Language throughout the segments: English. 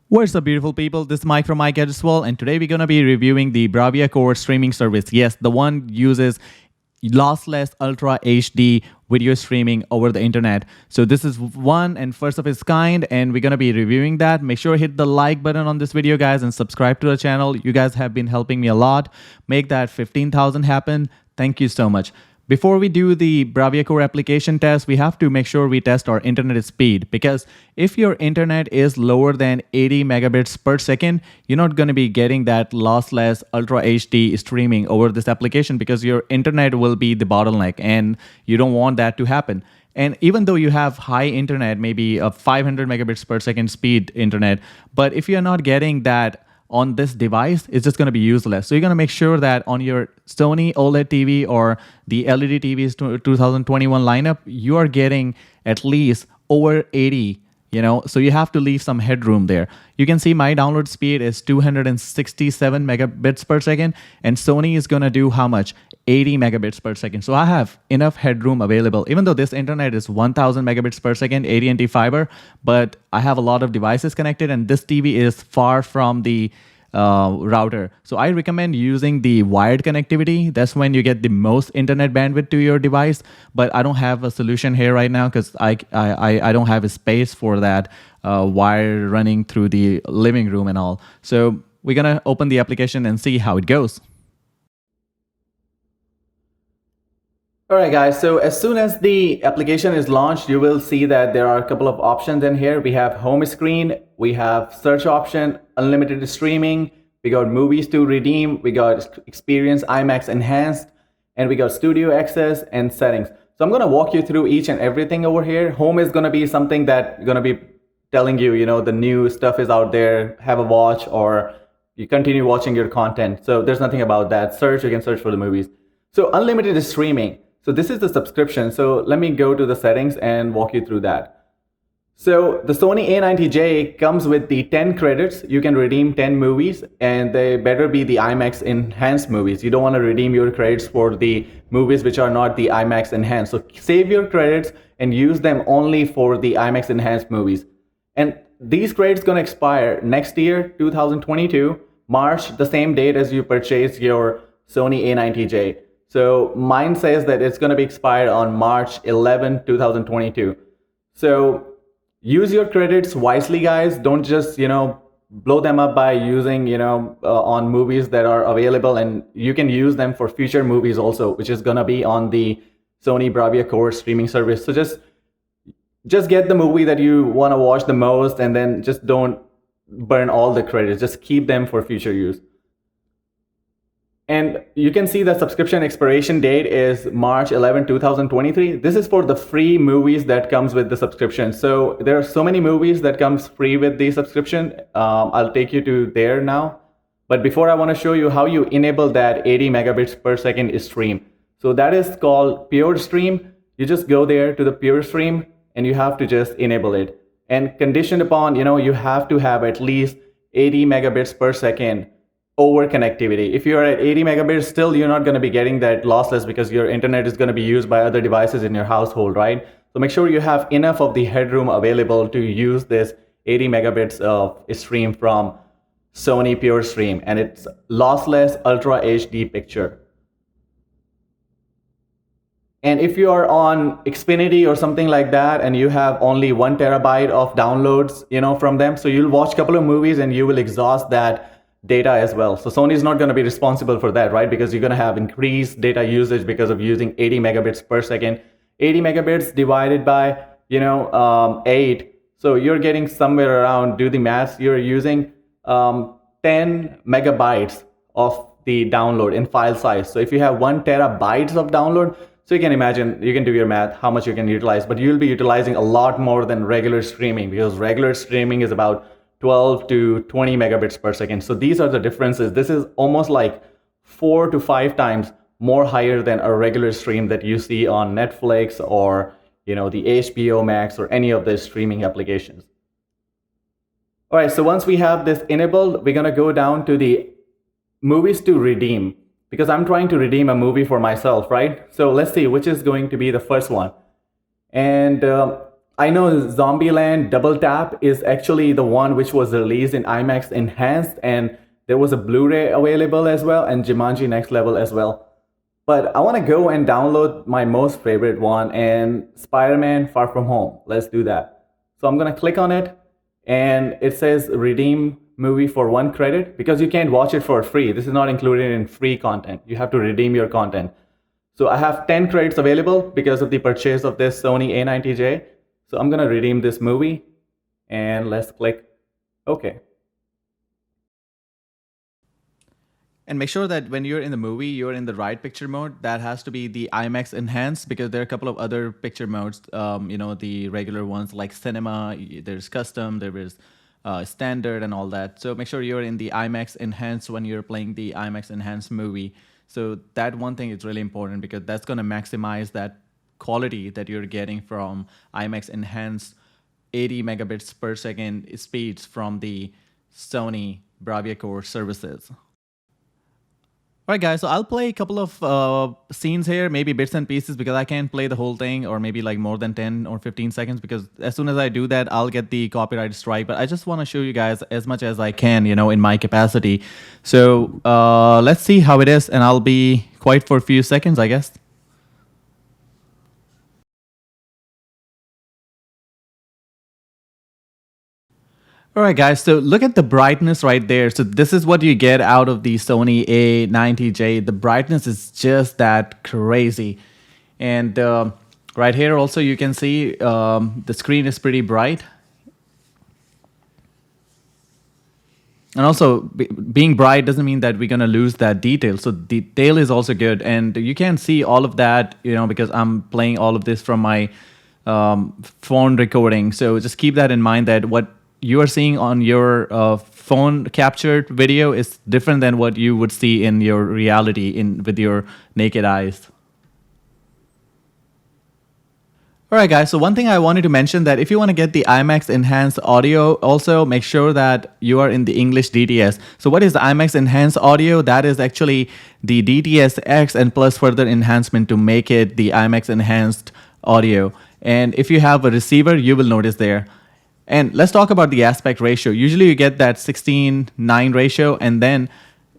What's up, beautiful people? This is Mike from Mike as well, and today we're gonna be reviewing the Bravia Core Streaming service. Yes, the one uses lossless Ultra HD video streaming over the internet. So this is one and first of its kind, and we're gonna be reviewing that. Make sure to hit the like button on this video, guys, and subscribe to the channel. You guys have been helping me a lot. Make that 15,000 happen. Thank you so much. Before we do the Bravia Core application test, we have to make sure we test our internet speed, because if your internet is lower than 80 megabits per second, you're not going to be getting that lossless Ultra HD streaming over this application, because your internet will be the bottleneck and you don't want that to happen. And even though you have high internet, maybe a 500 megabits per second speed internet, but if you're not getting that on this device, it's just going to be useless. So you're going to make sure that on your Sony OLED TV or the LED TVs 2021 lineup, you are getting at least over 80, so you have to leave some headroom there. You can see my download speed is 267 megabits per second, and Sony is going to do how much? 80 megabits per second. So I have enough headroom available, even though this internet is 1000 megabits per second AT&T fiber, but I have a lot of devices connected, and this TV is far from the router. So I recommend using the wired connectivity. That's when you get the most internet bandwidth to your device. But I don't have a solution here right now, because I don't have a space for that wire running through the living room and all. So we're gonna open the application and see how it goes. All right, guys, so as soon as the application is launched, you will see that there are a couple of options in here. We have home screen, we have search option, unlimited streaming, we got movies to redeem, we got experience IMAX Enhanced, and we got studio access and settings. So I'm gonna walk you through each and everything over here. Home is gonna be something that gonna be telling you, the new stuff is out there, have a watch, or you continue watching your content. So there's nothing about that. Search, you can search for the movies. So unlimited streaming. So this is the subscription. So let me go to the settings and walk you through that. So the Sony A90J comes with the 10 credits. You can redeem 10 movies, and they better be the IMAX Enhanced movies. You don't want to redeem your credits for the movies which are not the IMAX Enhanced. So save your credits and use them only for the IMAX Enhanced movies. And these credits gonna expire next year, 2022, March, the same date as you purchase your Sony A90J. So mine says that it's going to be expired on March 11, 2022. So use your credits wisely, guys. Don't just, blow them up by using, on movies that are available, and you can use them for future movies also, which is going to be on the Sony Bravia Core streaming service. So just get the movie that you want to watch the most, and then just don't burn all the credits. Just keep them for future use. And you can see the subscription expiration date is March 11, 2023. This is for the free movies that comes with the subscription. So there are so many movies that comes free with the subscription. I'll take you to there now. But before, I want to show you how you enable that 80 megabits per second stream. So that is called Pure Stream. You just go there to the Pure Stream, and you have to just enable it. And conditioned upon, you have to have at least 80 megabits per second over connectivity. If you're at 80 megabits, still you're not going to be getting that lossless, because your internet is going to be used by other devices in your household, right? So make sure you have enough of the headroom available to use this 80 megabits of stream from Sony Pure Stream, and it's lossless Ultra HD picture. And if you are on Xfinity or something like that, and you have only 1 terabyte of downloads, from them, so you'll watch a couple of movies and you will exhaust that data as well. So Sony is not going to be responsible for that, right? Because you're going to have increased data usage because of using 80 megabits per second. 80 megabits divided by 8, so you're getting somewhere around, do the math, you're using 10 megabytes of the download in file size. So if you have 1 terabytes of download, so you can imagine, you can do your math how much you can utilize, but you'll be utilizing a lot more than regular streaming, because regular streaming is about 12 to 20 megabits per second. So these are the differences. This is almost like 4 to 5 times more higher than a regular stream that you see on Netflix or the HBO Max or any of the streaming applications. All right, so once we have this enabled, we're gonna go down to the movies to redeem, because I'm trying to redeem a movie for myself, right? So let's see which is going to be the first one. And I know Zombieland Double Tap is actually the one which was released in IMAX Enhanced, and there was a Blu-ray available as well, and Jumanji Next Level as well. But I want to go and download my most favorite one, and Spider-Man Far From Home. Let's do that. So I'm gonna click on it, and it says redeem movie for 1 credit, because you can't watch it for free. This is not included in free content. You have to redeem your content. So I have 10 credits available because of the purchase of this Sony A90J. So I'm gonna redeem this movie, and let's click OK. And make sure that when you're in the movie, you're in the right picture mode. That has to be the IMAX Enhanced, because there are a couple of other picture modes, the regular ones like cinema, there's custom, there is standard and all that. So make sure you're in the IMAX Enhanced when you're playing the IMAX Enhanced movie. So that one thing is really important, because that's going to maximize that quality that you're getting from IMAX Enhanced 80 megabits per second speeds from the Sony Bravia Core services. All right, guys, so I'll play a couple of scenes here, maybe bits and pieces, because I can't play the whole thing, or maybe like more than 10 or 15 seconds, because as soon as I do that, I'll get the copyright strike. But I just want to show you guys as much as I can, in my capacity. So let's see how it is, and I'll be quiet for a few seconds, I guess. All right, guys, so look at the brightness right there. So this is what you get out of the Sony A90J. The brightness is just that crazy. And right here also you can see the screen is pretty bright. And also, being bright doesn't mean that we're going to lose that detail. So detail is also good. And you can see all of that, because I'm playing all of this from my phone recording. So just keep that in mind, that what you are seeing on your phone captured video is different than what you would see in your reality with your naked eyes. All right, guys, so one thing I wanted to mention, that if you want to get the IMAX Enhanced Audio, also make sure that you are in the English DTS. So what is the IMAX Enhanced Audio? That is actually the DTS X and plus further enhancement to make it the IMAX Enhanced Audio. And if you have a receiver, you will notice there. And let's talk about the aspect ratio. Usually you get that 16:9 ratio, and then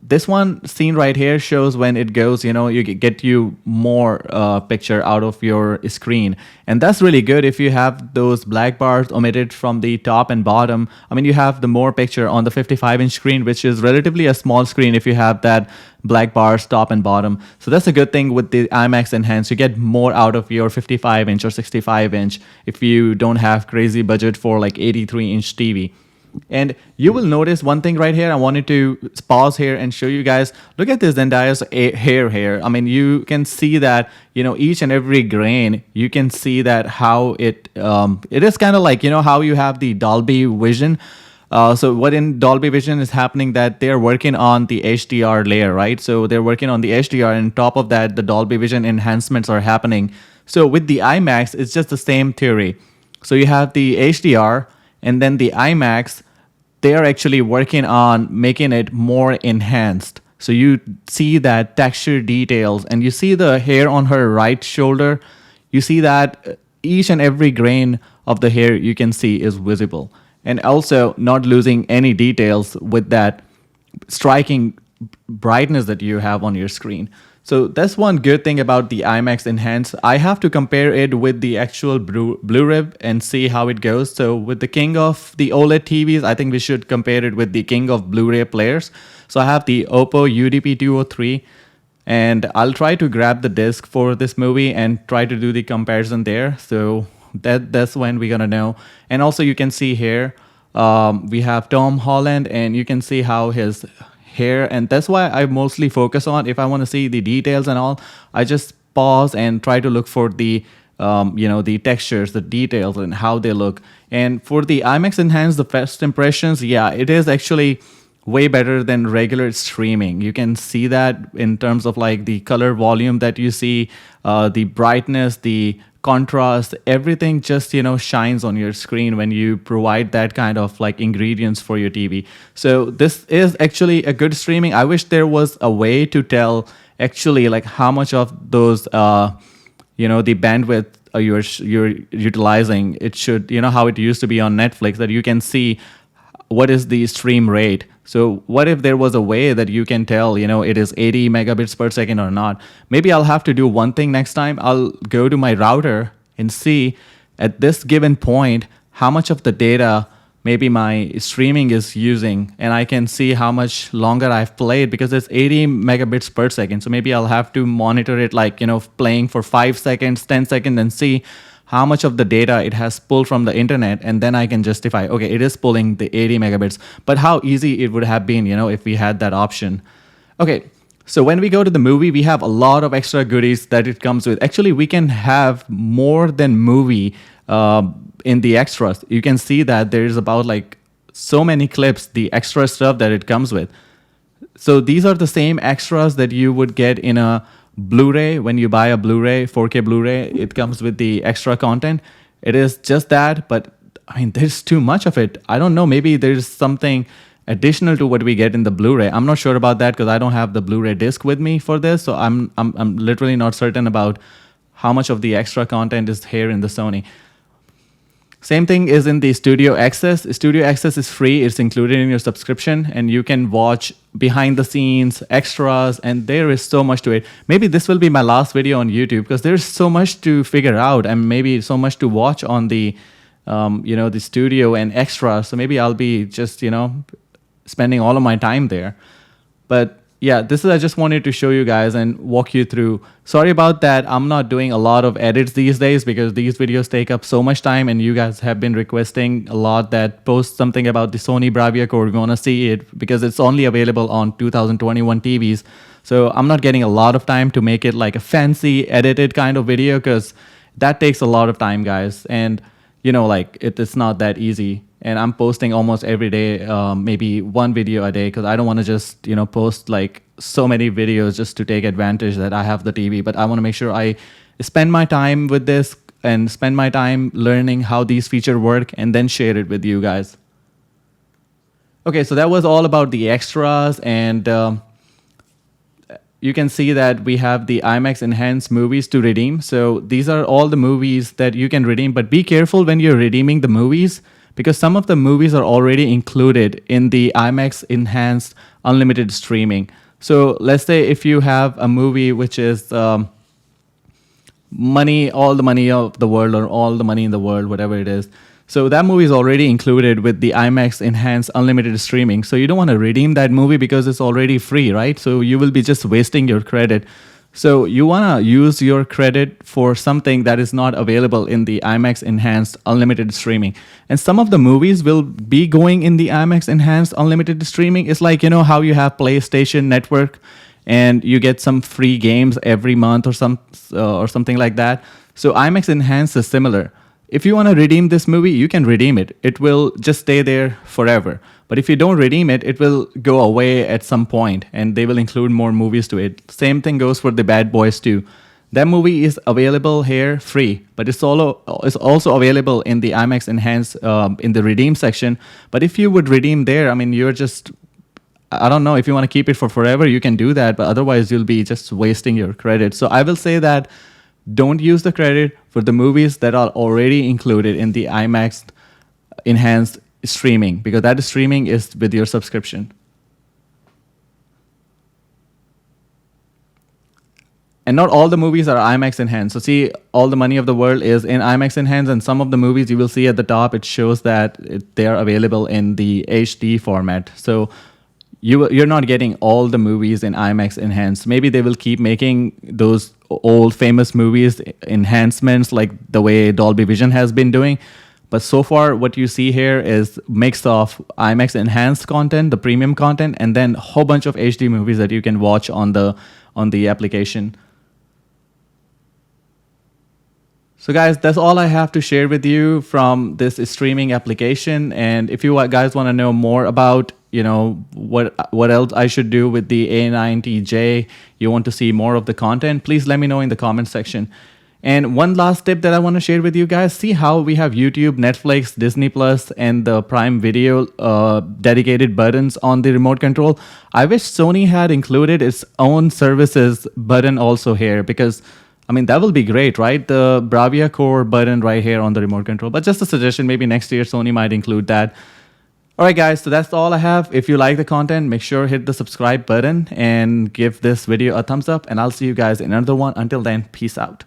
this one scene right here shows when it goes, you get you more picture out of your screen. And that's really good if you have those black bars omitted from the top and bottom. I mean, you have the more picture on the 55-inch screen, which is relatively a small screen if you have that black bars top and bottom. So that's a good thing with the IMAX Enhanced. You get more out of your 55-inch or 65-inch if you don't have crazy budget for like 83-inch TV. And you will notice one thing right here. I wanted to pause here and show you guys. Look at this Zendaya's hair here. I mean, you can see that, each and every grain, you can see that how it is kind of like, how you have the Dolby Vision. So what in Dolby Vision is happening, that they're working on the HDR layer, right? So they're working on the HDR, and on top of that, the Dolby Vision enhancements are happening. So with the IMAX, it's just the same theory. So you have the HDR, and then the IMAX, they're actually working on making it more enhanced. So you see that texture details, and you see the hair on her right shoulder. You see that each and every grain of the hair you can see is visible. And also not losing any details with that striking brightness that you have on your screen. So that's one good thing about the IMAX Enhanced. I have to compare it with the actual Blu-ray and see how it goes. So with the king of the OLED TVs, I think we should compare it with the king of Blu-ray players. So I have the Oppo UDP203, and I'll try to grab the disc for this movie and try to do the comparison there. So that's when we're gonna know. And also you can see here, we have Tom Holland, and you can see how his hair, and that's why I mostly focus on, if I want to see the details and all, I just pause and try to look for the the textures, the details, and how they look. And for the IMAX Enhanced, the first impressions, yeah, it is actually way better than regular streaming. You can see that in terms of like the color volume that you see, the brightness, the contrast, everything just shines on your screen when you provide that kind of like ingredients for your TV. So this is actually a good streaming. I wish there was a way to tell actually like how much of those the bandwidth you're utilizing. It should, how it used to be on Netflix, that you can see what is the stream rate. So what if there was a way that you can tell, it is 80 megabits per second or not? Maybe I'll have to do one thing next time. I'll go to my router and see at this given point how much of the data maybe my streaming is using, and I can see how much longer I've played, because it's 80 megabits per second. So maybe I'll have to monitor it, like, playing for 5 seconds, 10 seconds, and see how much of the data it has pulled from the internet, and then I can justify, okay, it is pulling the 80 megabits. But how easy it would have been, if we had that option. Okay, so when we go to the movie, we have a lot of extra goodies that it comes with. Actually, we can have more than movie in the extras. You can see that there is about like so many clips, the extra stuff that it comes with. So these are the same extras that you would get in a Blu-ray. When you buy a Blu-ray, 4K Blu-ray, it comes with the extra content. It is just that, but I mean, there's too much of it. I don't know, maybe there's something additional to what we get in the Blu-ray. I'm not sure about that because I don't have the Blu-ray disc with me for this, so I'm literally not certain about how much of the extra content is here in the Sony. Same thing is in the Studio Access. Studio Access is free. It's included in your subscription, and you can watch behind the scenes, extras, and there is so much to it. Maybe this will be my last video on YouTube because there's so much to figure out, and maybe so much to watch on the, the studio and extras. So maybe I'll be just, spending all of my time there. But yeah, I just wanted to show you guys and walk you through. Sorry about that. I'm not doing a lot of edits these days because these videos take up so much time, and you guys have been requesting a lot that post something about the Sony Bravia Core. We want to see it because it's only available on 2021 TVs. So I'm not getting a lot of time to make it like a fancy edited kind of video because that takes a lot of time, guys. And it's not that easy. And I'm posting almost every day, maybe one video a day, because I don't want to just, post like so many videos just to take advantage that I have the TV. But I want to make sure I spend my time with this and spend my time learning how these features work and then share it with you guys. Okay, so that was all about the extras. And you can see that we have the IMAX Enhanced movies to redeem. So these are all the movies that you can redeem. But be careful when you're redeeming the movies, because some of the movies are already included in the IMAX Enhanced Unlimited Streaming. So let's say if you have a movie which is all the money of the world, or all the money in the world, whatever it is. So that movie is already included with the IMAX Enhanced Unlimited Streaming. So you don't want to redeem that movie because it's already free, right? So you will be just wasting your credit. So you want to use your credit for something that is not available in the IMAX Enhanced Unlimited Streaming. And some of the movies will be going in the IMAX Enhanced Unlimited Streaming. It's like, how you have PlayStation Network and you get some free games every month or something like that. So IMAX Enhanced is similar. If you want to redeem this movie, you can redeem it. It will just stay there forever. But if you don't redeem it, it will go away at some point, and they will include more movies to it. Same thing goes for the Bad Boys 2. That movie is available here free, but it's also available in the IMAX Enhanced in the redeem section. But if you would redeem there, I mean, you're just, I don't know, if you want to keep it for forever, you can do that. But otherwise, you'll be just wasting your credit. So I will say that don't use the credit for the movies that are already included in the IMAX Enhanced Streaming, because that streaming is with your subscription. And not all the movies are IMAX Enhanced. So see, all the money of the world is in IMAX Enhanced, and some of the movies you will see at the top, it shows that they are available in the HD format. So you're not getting all the movies in IMAX Enhanced. Maybe they will keep making those old famous movies enhancements like the way Dolby Vision has been doing. But so far, what you see here is mix of IMAX Enhanced content, the premium content, and then a whole bunch of HD movies that you can watch on the application. So guys, that's all I have to share with you from this streaming application. And if you guys want to know more about, what else I should do with the A90J, you want to see more of the content, please let me know in the comment section. And one last tip that I want to share with you guys, see how we have YouTube, Netflix, Disney Plus, and the Prime Video dedicated buttons on the remote control. I wish Sony had included its own services button also here, because I mean, that will be great, right? The Bravia Core button right here on the remote control. But just a suggestion, maybe next year Sony might include that. All right, guys, so that's all I have. If you like the content, make sure hit the subscribe button and give this video a thumbs up. And I'll see you guys in another one. Until then, peace out.